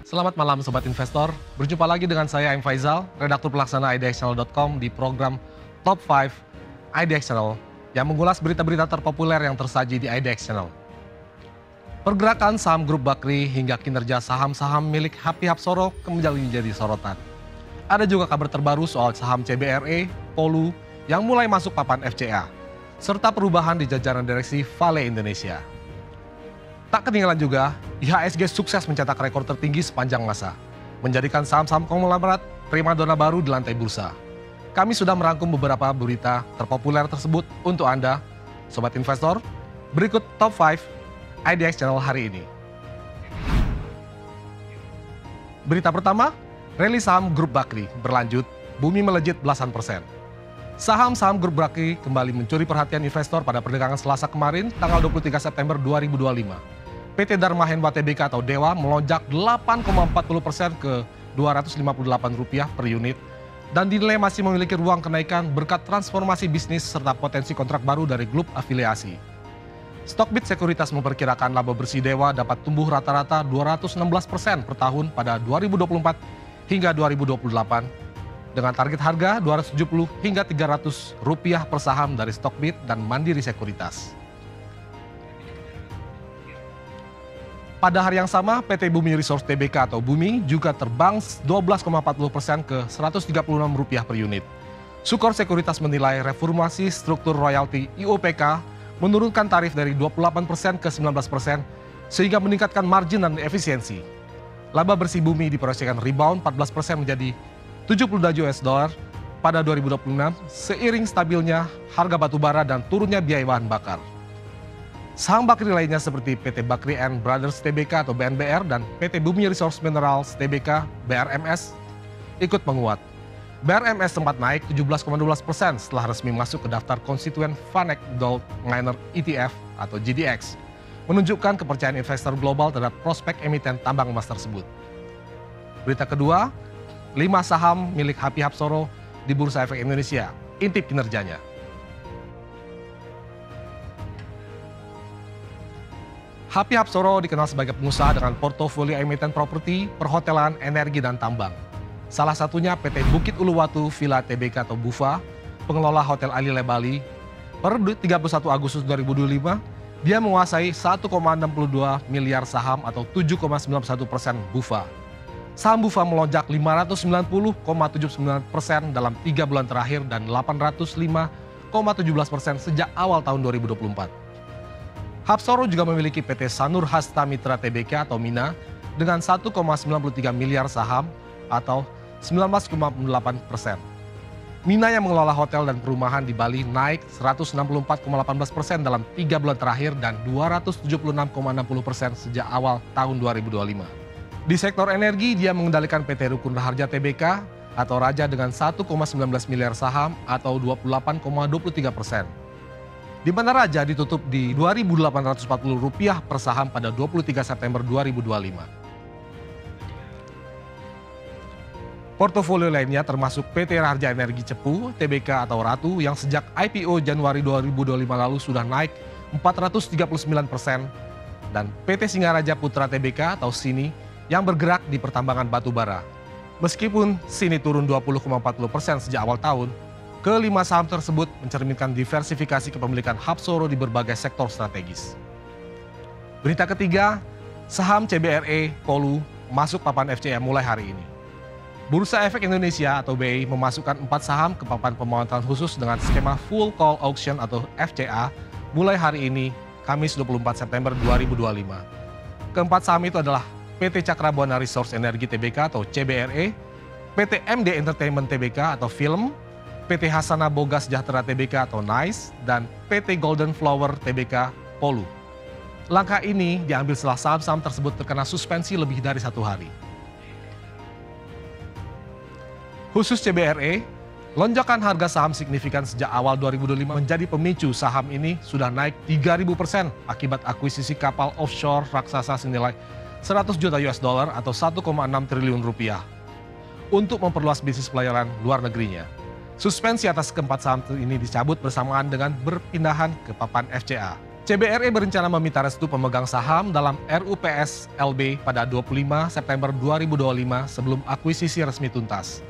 Selamat malam Sobat Investor, berjumpa lagi dengan saya M. Faizal, redaktur pelaksana idxchannel.com di program Top 5 IDX Channel yang mengulas berita-berita terpopuler yang tersaji di IDX Channel. Pergerakan saham grup Bakri hingga kinerja saham-saham milik Happy Hapsoro kembali menjadi sorotan. Ada juga kabar terbaru soal saham CBRE, Polu yang mulai masuk papan FCA, serta perubahan di jajaran direksi Vale Indonesia. Tak ketinggalan juga, IHSG sukses mencetak rekor tertinggi sepanjang masa, menjadikan saham-saham konglomerat primadona baru di lantai bursa. Kami sudah merangkum beberapa berita terpopuler tersebut untuk Anda, Sobat Investor. Berikut Top 5 IDX Channel hari ini. Berita pertama, rally saham grup Bakri berlanjut, bumi melejit belasan persen. Saham-saham grup Bakri kembali mencuri perhatian investor pada perdagangan Selasa kemarin, tanggal 23 September 2025. PT Dharma Henwa Tbk atau Dewa melonjak 8,40% ke Rp258 per unit dan dinilai masih memiliki ruang kenaikan berkat transformasi bisnis serta potensi kontrak baru dari grup afiliasi. Stockbit Sekuritas memperkirakan laba bersih Dewa dapat tumbuh rata-rata 216% per tahun pada 2024 hingga 2028 dengan target harga Rp270 hingga Rp300 per saham dari Stockbit dan Mandiri Sekuritas. Pada hari yang sama, PT Bumi Resource Tbk atau Bumi juga terbang 12,40% ke Rp136 per unit. Sukor Sekuritas menilai reformasi struktur royalti IOPK menurunkan tarif dari 28% ke 19% sehingga meningkatkan margin dan efisiensi. Laba bersih Bumi diproyeksikan rebound 14% menjadi $72 pada 2026 seiring stabilnya harga batubara dan turunnya biaya bahan bakar. Saham Bakri lainnya seperti PT Bakri and Brothers Tbk atau BNBR dan PT Bumi Resource Minerals Tbk BRMS ikut menguat. BRMS sempat naik 17,12% setelah resmi masuk ke daftar konstituen Vaneck Gold Miner ETF atau GDX, menunjukkan kepercayaan investor global terhadap prospek emiten tambang emas tersebut. Berita kedua, 5 saham milik Happy Hapsoro di Bursa Efek Indonesia intip kinerjanya. Happy Hapsoro dikenal sebagai pengusaha dengan portofolio emiten properti, perhotelan, energi, dan tambang. Salah satunya PT Bukit Uluwatu Villa Tbk atau BUVA, pengelola Hotel Alile Bali. Per 31 Agustus 2025, dia menguasai 1,62 miliar saham atau 7,91% BUVA. Saham BUVA melonjak 590,79% dalam 3 bulan terakhir dan 805,17% sejak awal tahun 2024. Hapsoro juga memiliki PT Sanur Hasta Mitra Tbk atau MINA dengan 1,93 miliar saham atau 19,8%. MINA yang mengelola hotel dan perumahan di Bali naik 164,18% dalam 3 bulan terakhir dan 276,60% sejak awal tahun 2025. Di sektor energi, dia mengendalikan PT Rukun Raharja Tbk atau Raja dengan 1,19 miliar saham atau 28,23%. Di mana Raja ditutup di Rp2.840 per saham pada 23 September 2025. Portofolio lainnya termasuk PT Raharja Energi Cepu, Tbk atau Ratu yang sejak IPO Januari 2025 lalu sudah naik 439%, dan PT Singaraja Putra Tbk atau Sini yang bergerak di pertambangan batu bara. Meskipun Sini turun 20,40% sejak awal tahun, kelima saham tersebut mencerminkan diversifikasi kepemilikan Hapsoro di berbagai sektor strategis. Berita ketiga, saham CBRE, Polu masuk papan FCA mulai hari ini. Bursa Efek Indonesia atau BI memasukkan 4 saham ke papan pemantauan khusus dengan skema Full Call Auction atau FCA mulai hari ini, Kamis 24 September 2025. Keempat saham itu adalah PT Cakrabuana Resource Energi Tbk atau CBRE, PT MD Entertainment Tbk atau Film, PT Hasana Boga Sejahtera Tbk atau NICE, dan PT Golden Flower Tbk Polu. Langkah ini diambil setelah saham-saham tersebut terkena suspensi lebih dari 1 hari. Khusus CBRE, lonjakan harga saham signifikan sejak awal 2025 menjadi pemicu saham ini sudah naik 3.000% akibat akuisisi kapal offshore raksasa senilai $100 juta atau 1,6 triliun rupiah untuk memperluas bisnis pelayaran luar negerinya. Suspensi atas keempat saham ini dicabut bersamaan dengan berpindahan ke papan FCA. CBRE berencana meminta restu pemegang saham dalam RUPS LB pada 25 September 2025 sebelum akuisisi resmi tuntas.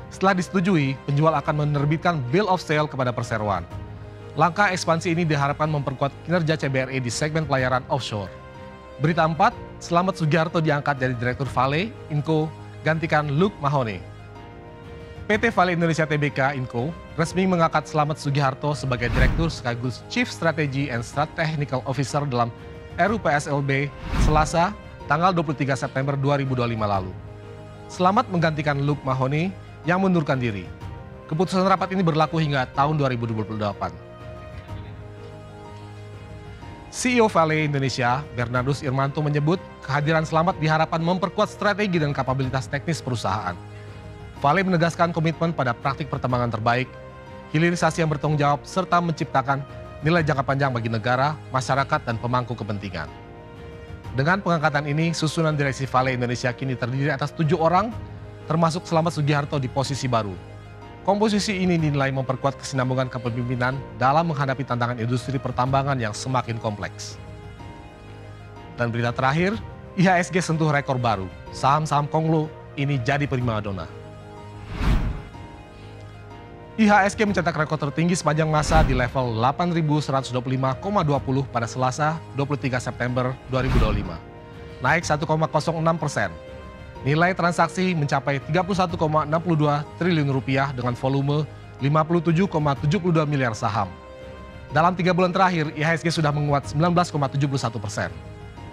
Setelah disetujui, penjual akan menerbitkan Bill of Sale kepada perseroan. Langkah ekspansi ini diharapkan memperkuat kinerja CBRE di segmen pelayaran offshore. Berita 4, Slamet Sugiharto diangkat dari Direktur Vale Inco, gantikan Luke Mahoney. PT Vale Indonesia Tbk Inco resmi mengangkat Slamet Sugiharto sebagai Direktur sekaligus Chief Strategy and Technical Officer dalam RUPSLB Selasa, tanggal 23 September 2025 lalu. Slamet menggantikan Luke Mahoney yang mundurkan diri. Keputusan rapat ini berlaku hingga tahun 2028. CEO Vale Indonesia, Bernardus Irmanto menyebut kehadiran Slamet diharapkan memperkuat strategi dan kapabilitas teknis perusahaan. Vale menegaskan komitmen pada praktik pertambangan terbaik, hilirisasi yang bertanggung jawab, serta menciptakan nilai jangka panjang bagi negara, masyarakat, dan pemangku kepentingan. Dengan pengangkatan ini, susunan direksi Vale Indonesia kini terdiri atas 7 orang, termasuk Slamet Sugiharto di posisi baru. Komposisi ini dinilai memperkuat kesinambungan kepemimpinan dalam menghadapi tantangan industri pertambangan yang semakin kompleks. Dan berita terakhir, IHSG sentuh rekor baru. Saham-saham Konglo ini jadi primadona. IHSG mencetak rekor tertinggi sepanjang masa di level 8.125,20 pada Selasa 23 September 2025, naik 1,06%. Nilai transaksi mencapai 31,62 triliun rupiah dengan volume 57,72 miliar saham. Dalam 3 bulan terakhir, IHSG sudah menguat 19,71%.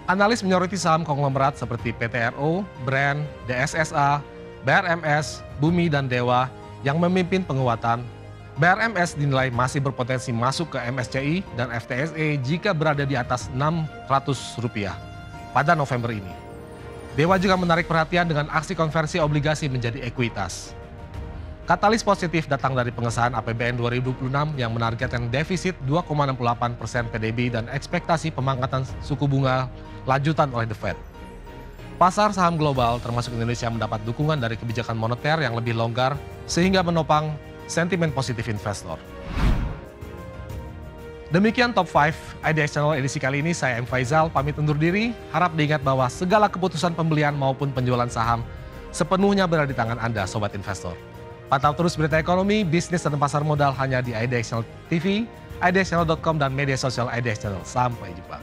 Analis menyoroti saham konglomerat seperti PTRO, Brand, DSSA, BRMS, Bumi, dan Dewa yang memimpin penguatan. BRMS dinilai masih berpotensi masuk ke MSCI dan FTSE jika berada di atas Rp600 pada November ini. Dewa juga menarik perhatian dengan aksi konversi obligasi menjadi ekuitas. Katalis positif datang dari pengesahan APBN 2026 yang menargetkan defisit 2,68% PDB dan ekspektasi pemangkatan suku bunga lanjutan oleh The Fed. Pasar saham global termasuk Indonesia mendapat dukungan dari kebijakan moneter yang lebih longgar sehingga menopang sentimen positif investor. Demikian Top 5 IDX Channel edisi kali ini. Saya M. Faizal pamit undur diri. Harap diingat bahwa segala keputusan pembelian maupun penjualan saham sepenuhnya berada di tangan Anda, Sobat Investor. Pantau terus berita ekonomi, bisnis, dan pasar modal hanya di IDX Channel TV, idxchannel.com, dan media sosial IDX Channel. Sampai jumpa.